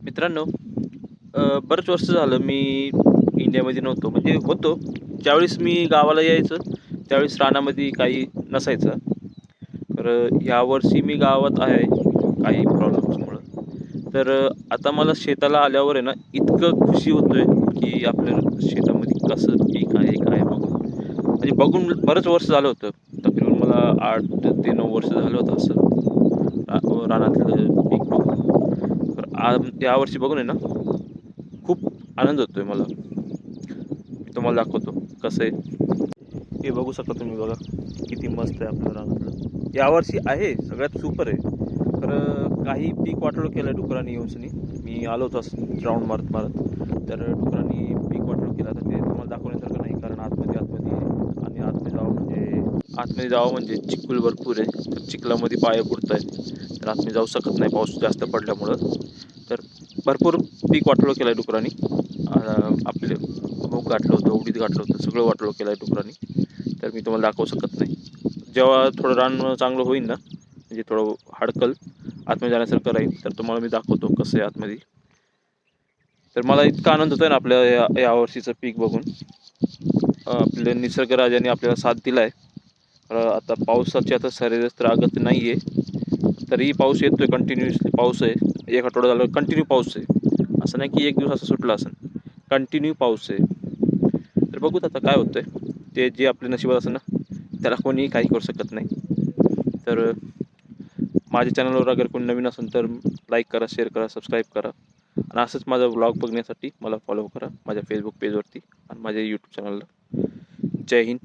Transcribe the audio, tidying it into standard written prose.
मित्रांनो, बरेच वर्ष झालं मी इंडियामध्ये नव्हतो. म्हणजे होतो. ज्यावेळेस मी गावाला यायचं, त्यावेळेस रानामध्ये काही नसायचं. तर यावर्षी मी गावात आहे काही प्रॉब्लेम्समुळं. तर आता मला शेताला आल्यावर आहे ना, इतकं खुशी होतोय, की आपल्या शेतामध्ये कसं पीक आहे, काय बघून. म्हणजे बघून बरंच वर्ष झालं होतं. तकरीबन मला 8 ते 9 वर्ष झालं होतं असं रानातलं पीक बघून. तर यावर्षी बघून आहे ना, खूप आनंद होतोय मला. मी तुम्हाला दाखवतो कसं आहे. हे बघू शकता तुम्ही बघा. किती मस्त आहे आपलं रानातलं. यावर्षी आहे सगळ्यात सुपर आहे. तर काही पीक वाटोळं केलं डुकरांनी येऊनसनी. मी आलो होतो असं राऊंड मारत. तर डुकरांनी पीक वाटोळं केलं. तर ते तुम्हाला दाखवण्यासारखं नाही कारण आतमध्ये आणि आतमध्ये जावं म्हणजे चिखल भरपूर आहे. तर चिखलामध्ये पाय बुडतायत. तर आतमध्ये जाऊ शकत नाही पाऊस जास्त पडल्यामुळं. तर भरपूर पीक वाटोळं केलं आहे डुकरांनी. आपले मूग घातलं होतं, उडीद घातलं होतं, सगळं वाटोळं केलं आहे डुकरांनी. तर मी तुम्हाला दाखवू शकत नाही. जेव्हा थोडं रान चांगलं होईल ना, म्हणजे थोडं हडकल, आतमध्ये जाण्यासारखं राहील, तर तुम्हाला मी दाखवतो कसं आहे आतमध्ये. तर मला इतका आनंद होतोय ना आपल्या यावर्षीचं पीक बघून. आपल्या निसर्गराजाने आपल्याला साथ दिला आहे. आता पावसाची आता सऱ्यास तर आगत नाही आहे. तरीही पाऊस येतोय, कंटिन्युअसली पाऊस आहे. एक आठवडा झाला कंटिन्यू पाऊस आहे. असं नाही की एक दिवस असं सुटला असेल. कंटिन्यू पाऊस आहे. तर बघूत आता काय होतंय. ते जे आपल्या नशिबात असेल ना, त्याला कोणीही काही करू शकत नाही. तर माझ्या चॅनलवर अगर कोणी नवीन असेल तर लाईक करा, शेअर करा, सबस्क्राईब करा. आणि असंच माझा व्लॉग बघण्यासाठी मला फॉलो करा माझ्या फेसबुक पेजवरती आणि माझ्या यूट्यूब चॅनलला. जय हिंद.